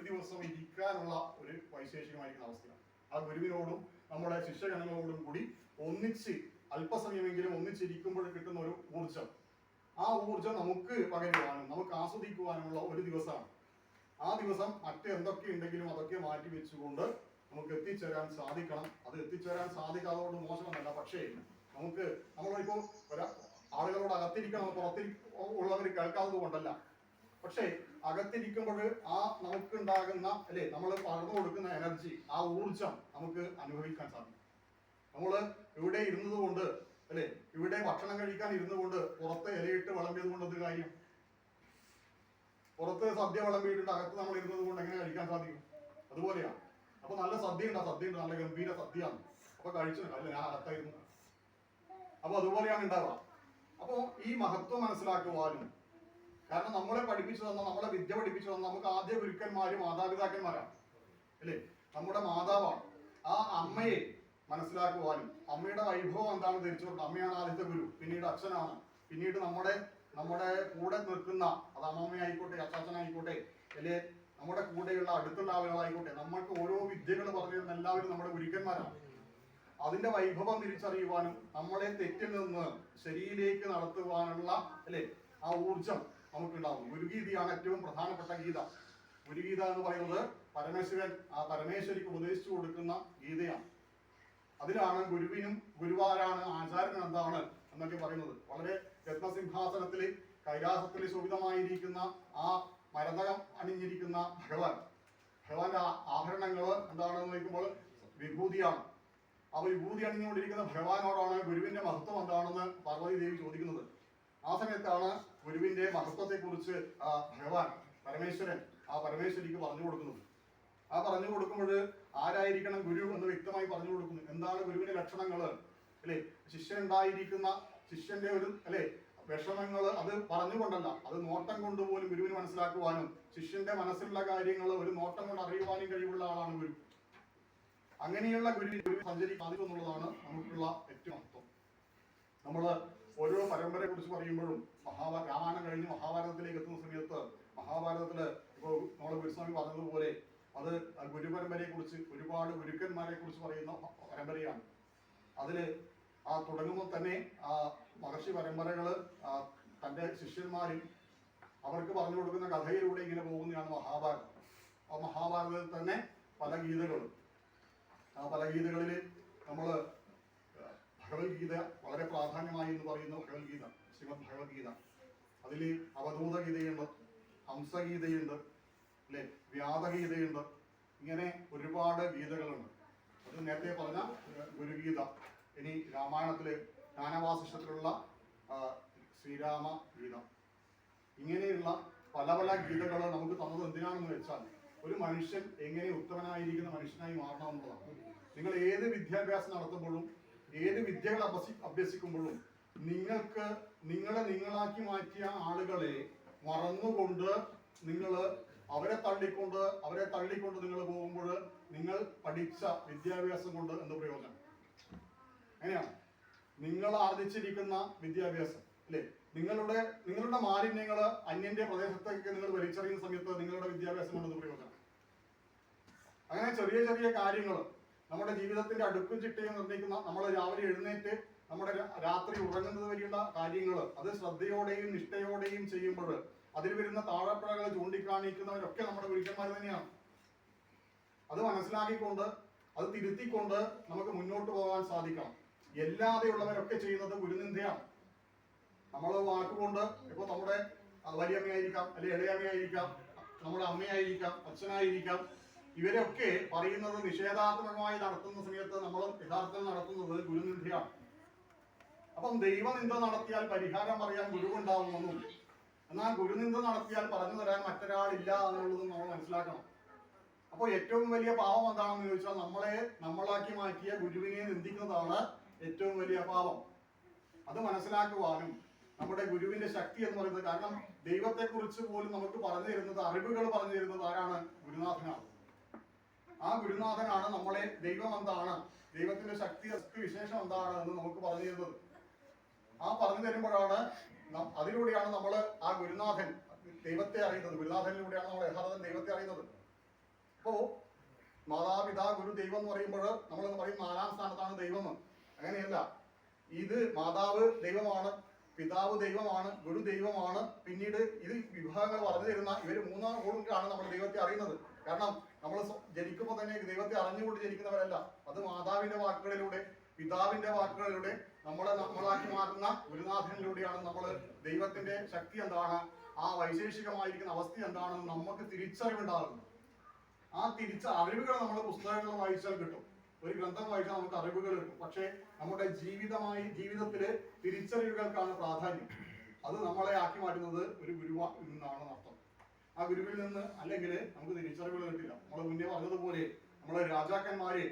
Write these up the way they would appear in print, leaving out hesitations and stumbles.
ദിവസം ഇരിക്കാനുള്ള ഒരു വൈശേഷികമായിരിക്കുന്ന അവസ്ഥയാണ്. ആ ഗുരുവിനോടും നമ്മുടെ ശിഷ്യഗണങ്ങളോടും കൂടി ഒന്നിച്ച് അല്പസമയമെങ്കിലും ഒന്നിച്ചിരിക്കുമ്പോൾ കിട്ടുന്ന ഒരു ഊർജം, ആ ഊർജം നമുക്ക് പകരുവാനും നമുക്ക് ആസ്വദിക്കുവാനുമുള്ള ഒരു ദിവസമാണ്. ആ ദിവസം മറ്റെന്തൊക്കെ ഉണ്ടെങ്കിലും അതൊക്കെ മാറ്റി വെച്ചുകൊണ്ട് നമുക്ക് എത്തിച്ചേരാൻ സാധിക്കണം. അത് എത്തിച്ചേരാൻ സാധിക്കാത്തതുകൊണ്ട് മോശമൊന്നല്ല, പക്ഷേ നമ്മളിപ്പോ ആളുകളോട് അകത്തിരിക്കണം പുറത്തിരിക്കുന്നവർ കേൾക്കാത്തത് കൊണ്ടല്ല, പക്ഷേ അകത്തിരിക്കുമ്പോൾ ആ നമുക്കുണ്ടാകുന്ന നമ്മൾ പകർന്നു കൊടുക്കുന്ന എനർജി, ആ ഊർജം നമുക്ക് അനുഭവിക്കാൻ സാധിക്കും. നമ്മൾ ഇവിടെ ഇരുന്നത് കൊണ്ട് ഇവിടെ ഭക്ഷണം കഴിക്കാൻ ഇരുന്നു കൊണ്ട് പുറത്ത് ഇലയിട്ട് വിളമ്പിയത് കൊണ്ട് എന്ത് കാര്യം? പുറത്ത് സദ്യ വിളമ്പിയിട്ടുണ്ട്, അകത്ത് നമ്മൾ ഇരുന്നത് കൊണ്ട് എങ്ങനെ കഴിക്കാൻ സാധിക്കും? അതുപോലെയാണ്. അപ്പൊ നല്ല സദ്യ ഉണ്ട്, നല്ല ഗംഭീര സദ്യയാണ്. അപ്പൊ കഴിച്ചു അല്ല, ഞാൻ അകത്തായിരുന്നു. അപ്പൊ അതുപോലെയാണ് ഉണ്ടാവുക. അപ്പോ ഈ മഹത്വം മനസ്സിലാക്കുവാനും, കാരണം നമ്മളെ പഠിപ്പിച്ചു തന്ന, നമ്മളെ വിദ്യ പഠിപ്പിച്ചു തന്ന നമുക്ക് ആദ്യ ഗുരുക്കന്മാര് മാതാപിതാക്കന്മാരാണ് അല്ലേ, നമ്മുടെ മാതാവാണ്. ആ അമ്മയെ മനസ്സിലാക്കുവാനും അമ്മയുടെ വൈഭവം എന്താണെന്ന് തിരിച്ചുകൊണ്ട്, അമ്മയാണ് ആദ്യത്തെ ഗുരു, പിന്നീട് അച്ഛനാണ്, പിന്നീട് നമ്മുടെ കൂടെ നിൽക്കുന്ന, അത് അമ്മമ്മയായിക്കോട്ടെ അച്ചാച്ചനായിക്കോട്ടെ അല്ലെ നമ്മുടെ കൂടെയുള്ള അടുത്തുള്ള ആളുകളായിക്കോട്ടെ, നമ്മൾക്ക് ഓരോ വിദ്യകൾ പറഞ്ഞു തരുന്ന എല്ലാവരും നമ്മുടെ ഗുരുക്കന്മാരാണ്. അതിന്റെ വൈഭവം തിരിച്ചറിയുവാനും നമ്മളെ തെറ്റിൽ നിന്ന് ശരിയിലേക്ക് നടത്തുവാനുള്ള ആ ഊർജം നമുക്കുണ്ടാവും. ഗുരുഗീതയാണ് ഏറ്റവും പ്രധാനപ്പെട്ട ഗീത. ഗുരുഗീത എന്ന് പറയുന്നത് പരമേശ്വരൻ ആ പരമേശ്വരിക്ക് ഉപദേശിച്ചു കൊടുക്കുന്ന ഗീതയാണ്. അതിലാണ് ഗുരുവിനും ഗുരുവാരാണ്, ആചാര്യൻ എന്താണ് എന്നൊക്കെ പറയുന്നത്. വളരെ രത്നസിംഹാസനത്തില് കൈലാസത്തിൽ ശോഭിതമായിരിക്കുന്ന ആ മരതകം അണിഞ്ഞിരിക്കുന്ന ഭഗവാന്റെ ആഭരണങ്ങൾ എന്താണെന്ന് നോക്കുമ്പോൾ വിഭൂതിയാണ്. ആ വിഭൂതി അണിഞ്ഞുകൊണ്ടിരിക്കുന്ന ഭഗവാനോടാണ് ഗുരുവിന്റെ മഹത്വം എന്താണെന്ന് പാർവതി ദേവി ചോദിക്കുന്നത്. ആ സമയത്താണ് ഗുരുവിന്റെ മഹത്വത്തെ കുറിച്ച് ഭഗവാൻ പരമേശ്വരൻ ആ പരമേശ്വരിക്ക് പറഞ്ഞു കൊടുക്കുന്നത്. ആ പറഞ്ഞു കൊടുക്കുമ്പോൾ ആരായിരിക്കണം ഗുരു എന്ന് വ്യക്തമായി പറഞ്ഞു കൊടുക്കുന്നു. എന്താണ് ഗുരുവിന്റെ ലക്ഷണങ്ങള് ശിഷ്യന്റെ ഒരു വിഷമങ്ങള് അത് പറഞ്ഞുകൊണ്ടല്ല, അത് നോട്ടം കൊണ്ടുപോലും ഗുരുവിന് മനസ്സിലാക്കുവാനും ശിഷ്യന്റെ മനസ്സിലുള്ള കാര്യങ്ങൾ ഒരു നോട്ടം കൊണ്ട് അറിയുവാനും കഴിവുള്ള ആളാണ് ഗുരു. അങ്ങനെയുള്ള ഗുരു സഞ്ചരിക്കാതെ എന്നുള്ളതാണ് നമുക്കുള്ള ഏറ്റവും മഹത്വം. നമ്മള് ഓരോ പരമ്പരയെ കുറിച്ച് പറയുമ്പോഴും രാമായണം കഴിഞ്ഞ് മഹാഭാരതത്തിലേക്ക് എത്തുന്ന സമയത്ത് മഹാഭാരതത്തില് ഇപ്പോ നമ്മളെ ഗുരുസ്വാമി പറഞ്ഞതുപോലെ അത് ഗുരുപരമ്പരയെ കുറിച്ച് ഒരുപാട് ഗുരുക്കന്മാരെ കുറിച്ച് പറയുന്ന പരമ്പരയാണ്. അതില് തുടങ്ങുമ്പോൾ തന്നെ മഹർഷി പരമ്പരകള് തന്റെ ശിഷ്യന്മാരും അവർക്ക് പറഞ്ഞു കൊടുക്കുന്ന കഥയിലൂടെ ഇങ്ങനെ പോകുന്നതാണ് മഹാഭാരതം. ആ മഹാഭാരതത്തിൽ തന്നെ പല ഗീതകളും, ആ പല ഗീതകളില് നമ്മള് ഭഗവത്ഗീത വളരെ പ്രാധാന്യമായി എന്ന് പറയുന്ന ഭഗവത്ഗീത, ശ്രീമദ് ഭഗവത്ഗീത, അതില് അവധൂത ഗീതയുണ്ട്, ഹംസഗീതയുണ്ട്, വ്യാധഗീതയുണ്ട്, ഇങ്ങനെ ഒരുപാട് ഗീതകളുണ്ട്. അത് നേരത്തെ പറഞ്ഞ ഗുരുഗീത. ഇനി രാമായണത്തില് ജ്ഞാനവാസിഷ്ടത്തിലുള്ള ശ്രീരാമ ഗീത, ഇങ്ങനെയുള്ള പല പല ഗീതകൾ നമുക്ക് തന്നത് എന്തിനാണെന്ന് വെച്ചാൽ ഒരു മനുഷ്യൻ എങ്ങനെ ഉത്തമനായിരിക്കുന്ന മനുഷ്യനായി മാറണമെന്നുള്ളതാണ്. നിങ്ങൾ ഏത് വിദ്യാഭ്യാസം നടത്തുമ്പോഴും ഏത് വിദ്യകൾ അഭ്യസിക്കുമ്പോഴും നിങ്ങളാക്കി മാറ്റിയ ആളുകളെ മറന്നുകൊണ്ട് അവരെ തള്ളിക്കൊണ്ട് നിങ്ങൾ പോകുമ്പോൾ നിങ്ങൾ പഠിച്ച വിദ്യാഭ്യാസം കൊണ്ട് എന്ത് പ്രയോജനം? എങ്ങനെയാണ് നിങ്ങൾ ആർജിച്ചിരിക്കുന്ന വിദ്യാഭ്യാസം നിങ്ങളുടെ മാലിന്യങ്ങൾ അന്യന്റെ പ്രദേശത്തേക്ക് നിങ്ങൾ വലിച്ചെറിയുന്ന സമയത്ത് നിങ്ങളുടെ വിദ്യാഭ്യാസം കൊണ്ട് എന്ത് പ്രയോജനം? അങ്ങനെ ചെറിയ ചെറിയ കാര്യങ്ങൾ നമ്മുടെ ജീവിതത്തിന്റെ അടുക്കും ചിട്ടയും നിർണ്ണയിക്കുന്ന, നമ്മൾ രാവിലെ എഴുന്നേറ്റ് നമ്മുടെ രാത്രി ഉറങ്ങുന്നത് വരെയുള്ള കാര്യങ്ങൾ അത് ശ്രദ്ധയോടെയും നിഷ്ഠയോടെയും ചെയ്യുമ്പോൾ അതിൽ വരുന്ന താഴപ്പഴകൾ ചൂണ്ടിക്കാണിക്കുന്നവരൊക്കെ നമ്മുടെ ഗുരുക്കന്മാർ തന്നെയാണ്. അത് മനസ്സിലാക്കിക്കൊണ്ട് അത് തിരുത്തിക്കൊണ്ട് നമുക്ക് മുന്നോട്ട് പോകാൻ സാധിക്കണം. എല്ലാതെയുള്ളവരൊക്കെ ചെയ്യുന്നത് ഗുരുനിന്ദയാണ്. നമ്മൾ വാക്കുകൊണ്ട് ഇപ്പൊ നമ്മുടെ വലിയമ്മയായിരിക്കാം, അല്ലെങ്കിൽ ഇളയമ്മയായിരിക്കാം, നമ്മുടെ അമ്മയായിരിക്കാം, അച്ഛനായിരിക്കാം, ഇവരൊക്കെ പറയുന്നത് നിഷേധാത്മകമായി നടത്തുന്ന സമയത്ത് നമ്മൾ യഥാർത്ഥത്തിൽ നടത്തുന്നത് ഗുരുനിന്ദയാണ്. അപ്പം ദൈവനിന്ദ നടത്തിയാൽ പരിഹാരം പറയാൻ ഗുരുവുണ്ടാവുമെന്നും എന്നാൽ ഗുരുനിന്ദ നടത്തിയാൽ പറഞ്ഞു തരാൻ മറ്റൊരാളില്ല എന്നുള്ളതും നമ്മൾ മനസ്സിലാക്കണം. അപ്പോൾ ഏറ്റവും വലിയ പാപം എന്താണെന്ന് ചോദിച്ചാൽ നമ്മളാക്കി മാറ്റിയ ഗുരുവിനെ നിന്ദിക്കുന്നതാണ് ഏറ്റവും വലിയ പാപം. അത് മനസ്സിലാക്കുവാനും നമ്മുടെ ഗുരുവിന്റെ ശക്തി എന്ന് പറയുന്നത്, കാരണം ദൈവത്തെക്കുറിച്ച് പോലും നമുക്ക് പറഞ്ഞു തരുന്നത്, അറിവുകൾ പറഞ്ഞു തരുന്നത് ആരാണ്? ഗുരുനാഥനാണ്. ആ ഗുരുനാഥനാണ് നമ്മളെ ദൈവം എന്താണ്, ദൈവത്തിന്റെ ശക്തി വിശേഷം എന്താണ് എന്ന് നമുക്ക് പറഞ്ഞു തരുന്നത്. ആ പറഞ്ഞു തരുമ്പോഴാണ് അതിലൂടെയാണ് നമ്മൾ ആ ഗുരുനാഥൻ ദൈവത്തെ അറിയുന്നത്. ഗുരുനാഥനിലൂടെയാണ് നമ്മൾ യഥാർത്ഥ ദൈവത്തെ അറിയുന്നത്. അപ്പോ മാതാപിതാ ഗുരു ദൈവം എന്ന് പറയുമ്പോൾ നമ്മൾ പറയും 4-ാം സ്ഥാനത്താണ് ദൈവം. അങ്ങനെയല്ല. ഇത് മാതാവ് ദൈവമാണ്, പിതാവ് ദൈവമാണ്, ഗുരു ദൈവമാണ്. പിന്നീട് ഇത് വിഭാഗങ്ങൾ പറഞ്ഞു തരുന്ന ഇവർ 3 കൂടിയാണ് നമ്മൾ ദൈവത്തെ അറിയുന്നത്. കാരണം നമ്മൾ ജനിക്കുമ്പോൾ തന്നെ ദൈവത്തെ അറിഞ്ഞുകൊണ്ട് ജനിക്കുന്നവരല്ല. അത് മാതാവിന്റെ വാക്കുകളിലൂടെ, പിതാവിന്റെ വാക്കുകളിലൂടെ നമ്മളാക്കി മാറുന്ന ഗുരുനാഥനിലൂടെയാണ് നമ്മൾ ദൈവത്തിന്റെ ശക്തി എന്താണ്, ആ വൈശേഷികമായിരിക്കുന്ന അവസ്ഥ എന്താണെന്ന് നമുക്ക് തിരിച്ചറിവുണ്ടാകുന്നത്. ആ അറിവുകൾ നമ്മൾ പുസ്തകങ്ങൾ വായിച്ചാൽ കിട്ടും. ഒരു ഗ്രന്ഥം വായിച്ചാൽ നമുക്ക് അറിവുകൾ കിട്ടും. പക്ഷേ നമ്മുടെ ജീവിതത്തിലെ തിരിച്ചറിവുകൾക്കാണ് പ്രാധാന്യം. അത് നമ്മളെ ആക്കി മാറ്റുന്നത് ഒരു ഗുരുവിൽ നിന്നാണ് അർത്ഥം. ആ ഗുരുവിൽ നിന്ന് അല്ലെങ്കിൽ നമുക്ക് തിരിച്ചറിവുകൾ കിട്ടില്ല. നമ്മൾ മുന്നേ പറഞ്ഞതുപോലെ നമ്മളെ രാജാക്കന്മാര്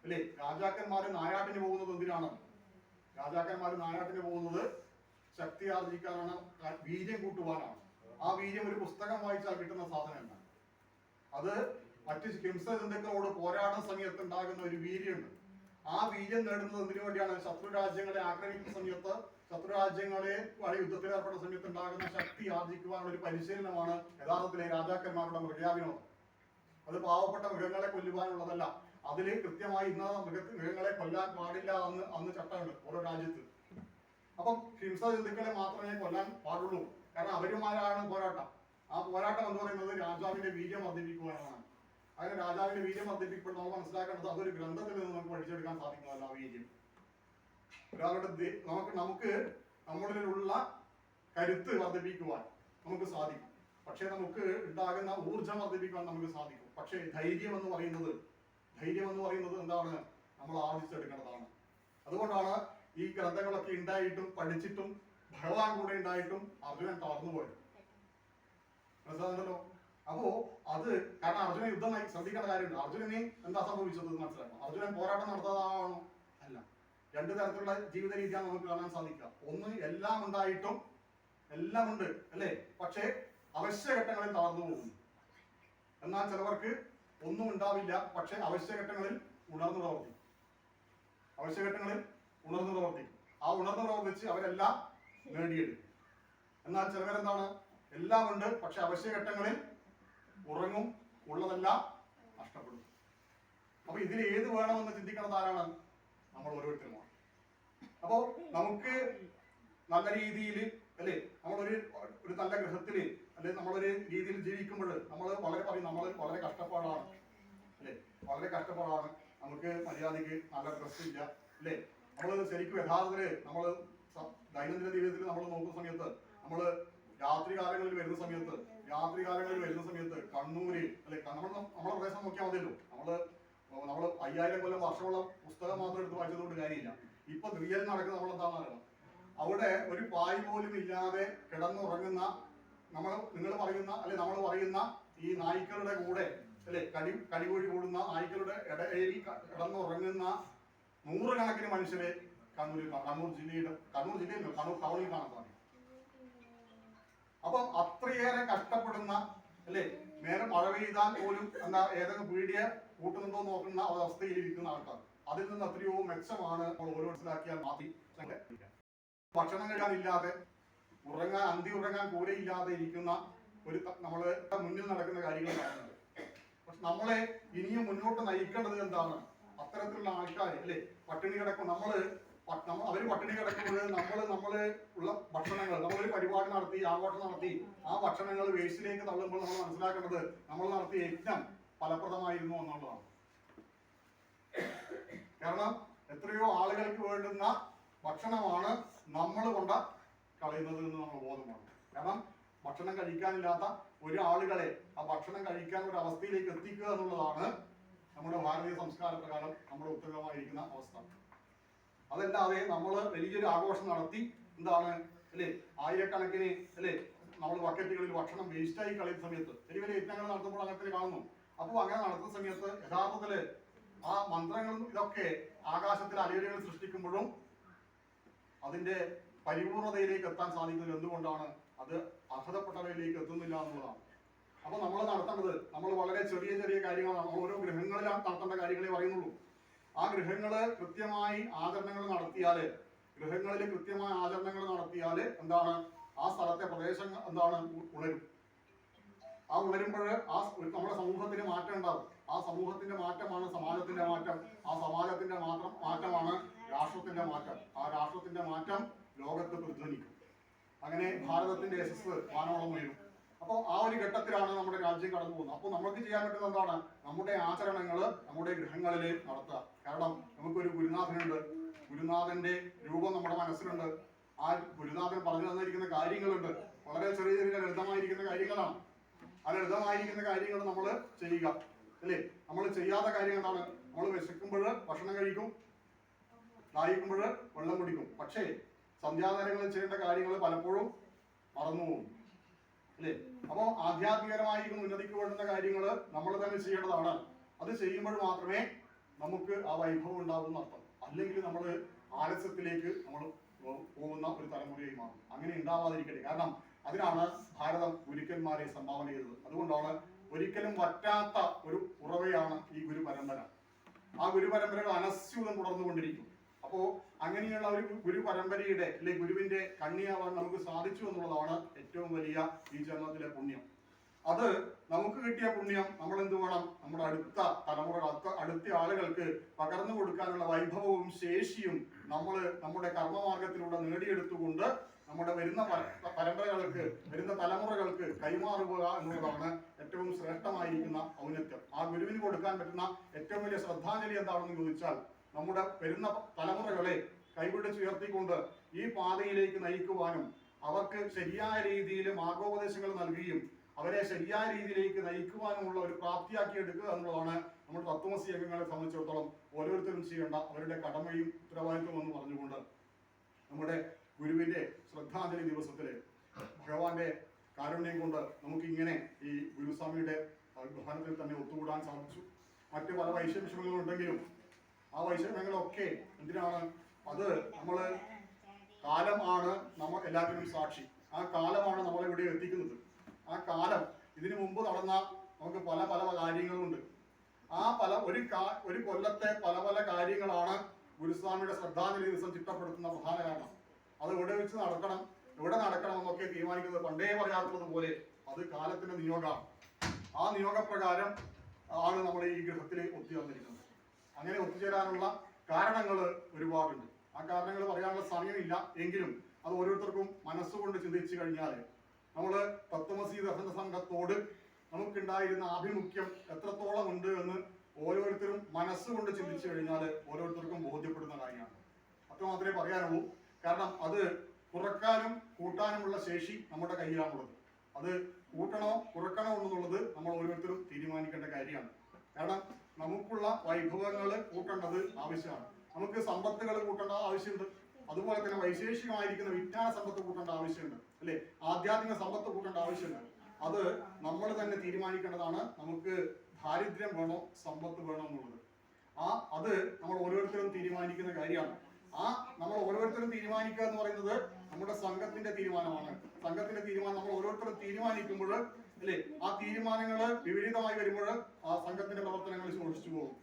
അല്ലെ, രാജാക്കന്മാര് നായാട്ടിന് പോകുന്നത് എന്തിനാണ്? രാജാക്കന്മാര് നായാട്ടിന് പോകുന്നത് ശക്തി ആർജിക്കാനാണ്, വീര്യം കൂട്ടുവാനാണ്. ആ വീര്യം ഒരു പുസ്തകം വായിച്ചാൽ കിട്ടുന്ന സാധനമല്ല. അത് മറ്റ് ഹിംസചിന്തകളോട് പോരാടുന്ന സമയത്ത് ഉണ്ടാകുന്ന ഒരു വീര്യമുണ്ട്. ആ വീര്യം നേടുന്നത് എന്തിനു വേണ്ടിയാണ്? ശത്രു രാജ്യങ്ങളെ ആക്രമിക്കുന്ന സമയത്ത്, ശത്രു രാജ്യങ്ങളെ യുദ്ധത്തിൽ ഏർപ്പെടുന്ന സമയത്ത് ഉണ്ടാകുന്ന ശക്തി ആർജിക്കുവാനുള്ള ഒരു പരിശീലനമാണ് യഥാർത്ഥത്തിലെ രാജാക്കന്മാരുടെ മൃഗാവിനോദം. അത് പാവപ്പെട്ട മൃഗങ്ങളെ കൊല്ലുവാനുള്ളതല്ല. അതില് കൃത്യമായി ഇന്ന മൃഗങ്ങളെ കൊല്ലാൻ പാടില്ല അന്ന് ചട്ടമുണ്ട് ഓരോ രാജ്യത്ത്. അപ്പം ഹിംസചിന്തകളെ മാത്രമേ കൊല്ലാൻ പാടുള്ളൂ. കാരണം അവരുമാരാണ് പോരാട്ടം. ആ പോരാട്ടം എന്ന് പറയുന്നത് രാജാവിന്റെ വീര്യം വർദ്ധിപ്പിക്കുവാനാണ്. അങ്ങനെ രാജാവിന്റെ വീര്യം വർദ്ധിപ്പിക്കുമ്പോൾ നമ്മൾ മനസ്സിലാക്കേണ്ടത് അതൊരു ഗ്രന്ഥത്തിൽ നിന്ന് നമുക്ക് പഠിച്ചെടുക്കാൻ സാധിക്കുന്നതല്ല. ആ വീര്യം ഒരാളുടെ നമുക്ക് നമ്മളിലുള്ള കരുത്ത് വർദ്ധിപ്പിക്കുവാൻ നമുക്ക് സാധിക്കും. പക്ഷെ നമുക്ക് ഉണ്ടാകുന്ന ഊർജം വർദ്ധിപ്പിക്കാൻ നമുക്ക് സാധിക്കും. പക്ഷേ ധൈര്യം എന്ന് പറയുന്നത് എന്താണ്? നമ്മൾ ആർജിച്ചെടുക്കേണ്ടതാണ്. അതുകൊണ്ടാണ് ഈ ഗ്രന്ഥങ്ങളൊക്കെ ഉണ്ടായിട്ടും പഠിച്ചിട്ടും ഭഗവാൻ കൂടെ ഉണ്ടായിട്ടും അർജുനൻ തളർന്നുപോയത്. മനസ്സിലാകുന്നല്ലോ. അപ്പോ അത് കാരണം അർജുനൻ യുദ്ധം ശ്രദ്ധിക്കേണ്ട കാര്യമുണ്ട്. അർജുനന് എന്താ സംഭവിച്ചത് മനസ്സിലാക്കണം. അർജുനൻ പോരാട്ടം നടത്താതാണോ? അല്ല. 2 തരത്തിലുള്ള ജീവിത രീതിയാണ് നമുക്ക് കാണാൻ സാധിക്കുക. ഒന്ന്, എല്ലാം ഉണ്ടായിട്ടും എല്ലാം ഉണ്ട് അല്ലേ, പക്ഷേ അവശ്യഘട്ടങ്ങളിൽ തളർന്നു പോകുന്നു. എന്നാൽ ചിലവർക്ക് ഒന്നും ഉണ്ടാവില്ല, പക്ഷെ അവശ്യഘട്ടങ്ങളിൽ ഉണർന്നു പ്രവർത്തിക്കും. ആ ഉണർന്നു പ്രവർത്തിച്ച് അവരെല്ലാം നേടിയെടുക്കും. എന്നാൽ ചിലവരെന്താണ്, എല്ലാം ഉണ്ട് പക്ഷെ അവശ്യഘട്ടങ്ങളിൽ ഉറങ്ങും, ഉള്ളതെല്ലാം നഷ്ടപ്പെടും. അപ്പൊ ഇതിൽ ഏത് വേണമെന്ന് ചിന്തിക്കുന്നത് ആരാണ്? നമ്മൾ ഓരോരുത്തരുമാണ്. അപ്പോ നമുക്ക് നല്ല രീതിയിൽ അല്ലെ, നമ്മളൊരു നല്ല ഗൃഹത്തില് അല്ലെ നമ്മളൊരു രീതിയിൽ ജീവിക്കുമ്പോൾ നമ്മൾ വളരെ കഷ്ടപ്പാടാണ് അല്ലെ, വളരെ കഷ്ടപ്പാടാണ്. നമുക്ക് മര്യാദയ്ക്ക് നല്ല ഡ്രസ് ഇല്ല അല്ലെ. നമ്മൾ ശരിക്കും യഥാർത്ഥത്തില് നമ്മൾ ദൈനംദിന ജീവിതത്തിൽ നമ്മൾ നോക്കുന്ന സമയത്ത്, നമ്മൾ രാത്രികാലങ്ങളിൽ വരുന്ന സമയത്ത് കണ്ണൂര് അല്ലെ, നമ്മളെ പ്രദേശം നോക്കിയാൽ മതിയല്ലോ. നമ്മള് 5000 കൊല്ലം വർഷമുള്ള പുസ്തകം മാത്രം എടുത്ത് വായിച്ചതുകൊണ്ട് കാര്യമില്ല. ഇപ്പൊ റിയൽ നടക്കുന്ന നമ്മളെന്താണെന്ന് അറിയണം. അവിടെ ഒരു പായ് പോലും ഇല്ലാതെ കിടന്നുറങ്ങുന്ന നമ്മൾ പറയുന്ന ഈ നായ്ക്കളുടെ കൂടെ അല്ലെ, കടികോഴി കൂടുന്ന നായ്ക്കളുടെ ഇടയിൽ കിടന്നുറങ്ങുന്ന 100 കണക്കിന് മനുഷ്യരെ കണ്ണൂർ ജില്ലയിൽ കണ്ണൂർ ടൗണിൽ കാണാൻ സാധിക്കും. അപ്പം അത്രയേറെ കഷ്ടപ്പെടുന്ന അല്ലെ, നേരെ മഴ പെയ്താൽ പോലും ഏതെങ്കിലും പീടിയ കൂട്ടുന്നുണ്ടോ നോക്കുന്ന അവസ്ഥയിൽ ഇരിക്കുന്ന ആൾക്കാർ. അതിൽ നിന്ന് എത്രയോ മെച്ചമാണ് നമ്മൾ ഓരോ മനസ്സിലാക്കിയാൽ മാറ്റി. ഭക്ഷണം കഴിക്കാനില്ലാതെ അന്തി ഉറങ്ങാൻ കൂരയില്ലാതെ ഇരിക്കുന്ന നമ്മള് മുന്നിൽ നടക്കുന്ന കാര്യങ്ങൾ കാണുന്നുണ്ട്. പക്ഷെ നമ്മളെ ഇനിയും മുന്നോട്ട് നയിക്കേണ്ടത് എന്താണ്? അത്തരത്തിലുള്ള ആൾക്കാർ അല്ലെ പട്ടിണി കിടക്കും. അവര് പട്ടിണി കിടക്കുമ്പോൾ നമ്മള് ഉള്ള ഭക്ഷണങ്ങൾ, നമ്മളൊരു പരിപാടി നടത്തി, ആഘോഷം നടത്തി, ആ ഭക്ഷണങ്ങൾ വേസ്റ്റിലേക്ക് തള്ളുമ്പോൾ നമ്മൾ മനസ്സിലാക്കേണ്ടത് നമ്മൾ നടത്തിയ യജ്ഞം ഫലപ്രദമായിരുന്നു എന്നുള്ളതാണ്. കാരണം എത്രയോ ആളുകൾക്ക് വേണ്ടുന്ന ഭക്ഷണമാണ് നമ്മൾ കൊണ്ട് കളയുന്നത് എന്ന് നമ്മൾ ബോധമാണ്. കാരണം ഭക്ഷണം കഴിക്കാനില്ലാത്ത ആളുകളെ ആ ഭക്ഷണം കഴിക്കാൻ ഒരു അവസ്ഥയിലേക്ക് എത്തിക്കുക എന്നുള്ളതാണ് നമ്മുടെ ഭാരതീയ സംസ്കാര പ്രകാരം നമ്മുടെ ഉത്തരവായിരിക്കുന്ന അവസ്ഥ. അതല്ലാതെ നമ്മൾ വലിയൊരു ആഘോഷം നടത്തി അല്ലെ, ആയിരക്കണക്കിന് അല്ലെ നമ്മൾ ബക്കറ്റുകളിൽ ഭക്ഷണം വേസ്റ്റായി കളയുന്ന സമയത്ത് വലിയ വലിയ യജ്ഞങ്ങൾ നടത്തുമ്പോൾ അങ്ങനത്തെ കാണുന്നു. അപ്പോൾ അങ്ങനെ നടത്തുന്ന സമയത്ത് യഥാർത്ഥത്തില് ആ മന്ത്രങ്ങളും ഇതൊക്കെ ആകാശത്തിൽ അലയുകൾ സൃഷ്ടിക്കുമ്പോഴും അതിന്റെ പരിപൂർണതയിലേക്ക് എത്താൻ സാധിക്കുന്നത് എന്തുകൊണ്ടാണ്? അത് അർഹതപ്പെട്ടവയിലേക്ക് എത്തുന്നില്ല എന്നുള്ളതാണ്. അപ്പൊ നമ്മൾ നടത്തേണ്ടത് വളരെ ചെറിയ ചെറിയ കാര്യങ്ങളാണ്. നമ്മൾ ഓരോ ഗ്രഹങ്ങളിലാണ് നടത്തേണ്ട കാര്യങ്ങളെ പറയുന്നുള്ളൂ. ആ ഗൃഹങ്ങളിൽ കൃത്യമായി ആചരണങ്ങൾ നടത്തിയാല് ആ സ്ഥലത്തെ പ്രദേശങ്ങൾ ഉണരും. ആ ഉണരുമ്പോൾ നമ്മുടെ സമൂഹത്തിന് മാറ്റം ഉണ്ടാകും. ഉണ്ടാവും. ആ സമൂഹത്തിന്റെ മാറ്റമാണ് സമാജത്തിന്റെ മാറ്റം. ആ സമാജത്തിന്റെ മാറ്റമാണ് രാഷ്ട്രത്തിന്റെ മാറ്റം. ആ രാഷ്ട്രത്തിന്റെ മാറ്റം ലോകത്ത് പ്രതിധ്വനിക്കും. അങ്ങനെ ഭാരതത്തിന്റെ യശസ് വാനോളം ഉയരും. അപ്പോൾ ആ ഒരു ഘട്ടത്തിലാണ് നമ്മുടെ രാജ്യം കടന്നു പോകുന്നത്. അപ്പോൾ നമുക്ക് ചെയ്യാൻ പറ്റുന്ന എന്താണ്? നമ്മുടെ ആചരണങ്ങൾ നമ്മുടെ ഗൃഹങ്ങളിൽ നടത്തുക. കാരണം നമുക്കൊരു ഗുരുനാഥനുണ്ട്. ഗുരുനാഥന്റെ രൂപം നമ്മുടെ മനസ്സിലുണ്ട്. ആ ഗുരുനാഥൻ പറഞ്ഞു തന്നിരിക്കുന്ന കാര്യങ്ങളുണ്ട്. വളരെ ചെറിയ ചെറിയ ലളിതമായിരിക്കുന്ന കാര്യങ്ങളാണ്. ആ ലളിതമായിരിക്കുന്ന കാര്യങ്ങൾ നമ്മൾ ചെയ്യുക, അല്ലേ? നമ്മൾ ചെയ്യാത്ത കാര്യം എന്താണ്? നമ്മൾ വിശക്കുമ്പോൾ ഭക്ഷണം കഴിക്കും, ദാഹിക്കുമ്പോൾ വെള്ളം കുടിക്കും. പക്ഷേ സന്ധ്യാനേരങ്ങളിൽ ചെയ്യേണ്ട കാര്യങ്ങൾ പലപ്പോഴും മറന്നുപോകും, അല്ലേ? അപ്പോൾ ആധ്യാത്മികരമായിരിക്കുന്ന ഉന്നതിക്ക് വേണ്ടുന്ന കാര്യങ്ങൾ നമ്മൾ തന്നെ ചെയ്യേണ്ടതാണ്. അത് ചെയ്യുമ്പോൾ മാത്രമേ നമുക്ക് ആ വൈഭവം ഉണ്ടാകുന്ന അർത്ഥം. അല്ലെങ്കിൽ നമ്മൾ ആലസ്യത്തിലേക്ക് നമ്മൾ പോകുന്ന ഒരു തലമുറയായി മാറും. അങ്ങനെ ഉണ്ടാവാതിരിക്കട്ടെ. കാരണം അതിനാണ് ഭാരതം ഗുരുക്കന്മാരെ സംഭാവന ചെയ്തത്. അതുകൊണ്ടാണ് ഒരിക്കലും വറ്റാത്ത ഒരു ഉറവയാണ് ഈ ഗുരുപരമ്പര. ആ ഗുരുപരമ്പരകൾ അനസ്യൂതം തുടർന്നുകൊണ്ടിരിക്കും. അപ്പോ അങ്ങനെയുള്ള ഒരു ഗുരുപരമ്പരയുടെ അല്ലെങ്കിൽ ഗുരുവിന്റെ കണ്ണിയാവാൻ നമുക്ക് സാധിച്ചു എന്നുള്ളതാണ് ഏറ്റവും വലിയ ഈ ജന്മത്തിലെ പുണ്യം. അത് നമുക്ക് കിട്ടിയ പുണ്യം നമ്മൾ എന്ത് വേണം? നമ്മുടെ അടുത്ത തലമുറ, അടുത്ത ആളുകൾക്ക് പകർന്നു കൊടുക്കാനുള്ള വൈഭവവും ശേഷിയും നമ്മൾ നമ്മുടെ കർമ്മമാർഗത്തിലൂടെ നേടിയെടുത്തുകൊണ്ട് നമ്മുടെ വരുന്ന പരമ്പരകൾക്ക്, വരുന്ന തലമുറകൾക്ക് കൈമാറുക എന്നുള്ളതാണ് ഏറ്റവും ശ്രേഷ്ഠമായിരിക്കുന്ന ഔന്നത്യം. ആ ഗുരുവിന് കൊടുക്കാൻ പറ്റുന്ന ഏറ്റവും വലിയ ശ്രദ്ധാഞ്ജലി എന്താണെന്ന് ചോദിച്ചാൽ, നമ്മുടെ വരുന്ന തലമുറകളെ കൈപിടിച്ചുയർത്തിക്കൊണ്ട് ഈ പാതയിലേക്ക് നയിക്കുവാനും അവർക്ക് ശരിയായ രീതിയിൽ മാർഗോപദേശങ്ങൾ നൽകുകയും അവരെ ശരിയായ രീതിയിലേക്ക് നയിക്കുവാനുമുള്ള ഒരു പ്രാപ്തിയാക്കി എടുക്കുക എന്നുള്ളതാണ് നമ്മുടെ തത്വമസി അംഗങ്ങളെ സംബന്ധിച്ചിടത്തോളം ഓരോരുത്തരും ചെയ്യേണ്ട അവരുടെ കടമയും ഉത്തരവാദിത്വം എന്ന് പറഞ്ഞുകൊണ്ട് നമ്മുടെ ഗുരുവിന്റെ ശ്രദ്ധാഞ്ജലി ദിവസത്തില് ഭഗവാന്റെ കാരുണ്യം കൊണ്ട് നമുക്കിങ്ങനെ ഈ ഗുരുസ്വാമിയുടെ ഭവനത്തിൽ തന്നെ ഒത്തുകൂടാൻ സാധിച്ചു. മറ്റു പല വൈഷമ്യങ്ങളും ഉണ്ടെങ്കിലും ആ വൈഷമ്യങ്ങളൊക്കെ എന്തിനാണ്? അത് നമ്മള് കാലമാണ് നമ്മൾ എല്ലാത്തിനും സാക്ഷി. ആ കാലമാണ് നമ്മളെ ഇവിടെ എത്തിക്കുന്നത്. ആ കാലം ഇതിനു മുമ്പ് നടന്ന നമുക്ക് പല പല കാര്യങ്ങളുണ്ട്. ആ ഒരു കൊല്ലത്തെ പല പല കാര്യങ്ങളാണ് ഗുരുസ്വാമിയുടെ ശ്രദ്ധാഞ്ജലി ദിവസം ചിട്ടപ്പെടുത്തുന്ന പ്രധാന കാരണം. അത് എവിടെ വെച്ച് നടക്കണം, എവിടെ നടക്കണം എന്നൊക്കെ തീരുമാനിക്കുന്നത് പണ്ടേ പറയാറുള്ളത് പോലെ അത് കാലത്തിന്റെ നിയോഗമാണ്. ആ നിയോഗപ്രകാരം ആണ് നമ്മൾ ഈ ഗൃഹത്തിൽ ഒത്തുചേർന്നിരിക്കുന്നത്. അങ്ങനെ ഒത്തുചേരാനുള്ള കാരണങ്ങൾ ഒരുപാടുണ്ട്. ആ കാരണങ്ങൾ പറയാനുള്ള സമയമില്ല. എങ്കിലും അത് ഓരോരുത്തർക്കും മനസ്സുകൊണ്ട് ചിന്തിച്ചു കഴിഞ്ഞാൽ നമ്മൾ തത്വമസി ദർശന സംഘത്തോട് നമുക്കുണ്ടായിരുന്ന ആഭിമുഖ്യം എത്രത്തോളം ഉണ്ട് എന്ന് ഓരോരുത്തരും മനസ്സുകൊണ്ട് ചിന്തിച്ചു കഴിഞ്ഞാൽ ഓരോരുത്തർക്കും ബോധ്യപ്പെടുന്ന കാര്യമാണ്. അത്ര മാത്രമേ പറയാനുള്ളൂ. കാരണം അത് കുറക്കാനും കൂട്ടാനുമുള്ള ശേഷി നമ്മുടെ കയ്യിലാണുള്ളത്. അത് കൂട്ടണോ കുറക്കണോ എന്നുള്ളത് നമ്മൾ ഓരോരുത്തരും തീരുമാനിക്കേണ്ട കാര്യമാണ്. കാരണം നമുക്കുള്ള വൈഭവങ്ങൾ കൂട്ടേണ്ടത് ആവശ്യമാണ്. നമുക്ക് സമ്പത്തുകൾ കൂട്ടേണ്ട ആവശ്യമുണ്ട്. അതുപോലെ തന്നെ വൈശേഷികമായിരിക്കുന്ന വിജ്ഞാന സമ്പത്ത് കൂട്ടേണ്ട ആവശ്യമുണ്ട്, അല്ലെ? ആധ്യാത്മിക സമ്പത്ത് കൂട്ടേണ്ട ആവശ്യമുണ്ട്. അത് നമ്മൾ തന്നെ തീരുമാനിക്കേണ്ടതാണ്. നമുക്ക് ദാരിദ്ര്യം വേണോ സമ്പത്ത് വേണോ എന്നുള്ളത് അത് നമ്മൾ ഓരോരുത്തരും തീരുമാനിക്കുന്ന കാര്യമാണ്. നമ്മൾ ഓരോരുത്തരും തീരുമാനിക്കുക എന്ന് പറയുന്നത് നമ്മുടെ സംഘത്തിന്റെ തീരുമാനമാണ്. സംഘത്തിന്റെ തീരുമാനം നമ്മൾ ഓരോരുത്തരും തീരുമാനിക്കുമ്പോൾ, അല്ലെ, ആ തീരുമാനങ്ങൾ വിപരീതമായി വരുമ്പോൾ ആ സംഘത്തിന്റെ പ്രവർത്തനങ്ങൾ ശോഷിച്ചു പോകും.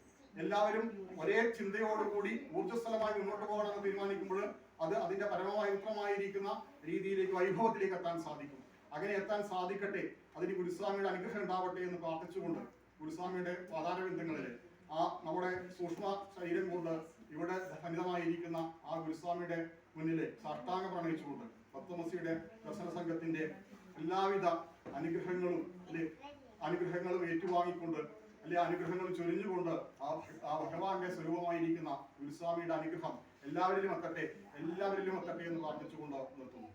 എല്ലാവരും ഒരേ ചിന്തയോടുകൂടി ഊർജ്ജസ്വലമായി മുന്നോട്ട് പോകണമെന്ന് തീരുമാനിക്കുമ്പോൾ അത് അതിന്റെ പരമപവിത്രമായിരിക്കുന്ന രീതിയിലേക്ക്, വൈഭവത്തിലേക്ക് എത്താൻ സാധിക്കും. അങ്ങനെ എത്താൻ സാധിക്കട്ടെ, അതിന് ഗുരുസ്വാമിയുടെ അനുഗ്രഹം ഉണ്ടാവട്ടെ എന്ന് പ്രാർത്ഥിച്ചുകൊണ്ട് ഗുരുസ്വാമിയുടെ പാതാരബിന്ദങ്ങളിൽ നമ്മുടെ സൂക്ഷ്മ ശരീരം കൊണ്ട് ഇവിടെ ധനിതമായിരിക്കുന്ന ആ ഗുരുസ്വാമിയുടെ മുന്നിൽ സാഷ്ടാംഗം പ്രണയിച്ചുകൊണ്ട് തത്വമസിയുടെ ദർശന സംഘത്തിന്റെ എല്ലാവിധ അനുഗ്രഹങ്ങളും ഏറ്റുവാങ്ങിക്കൊണ്ട്, അല്ലെ, അനുഗ്രഹങ്ങൾ ചൊരിഞ്ഞുകൊണ്ട് ആ ഭഗവാന്റെ സ്വരൂപമായിരിക്കുന്ന ഗുരുസ്വാമിയുടെ അനുഗ്രഹം എല്ലാവരിലും എത്തട്ടെ എന്ന് പ്രാർത്ഥിച്ചുകൊണ്ട് നിർത്തുന്നു.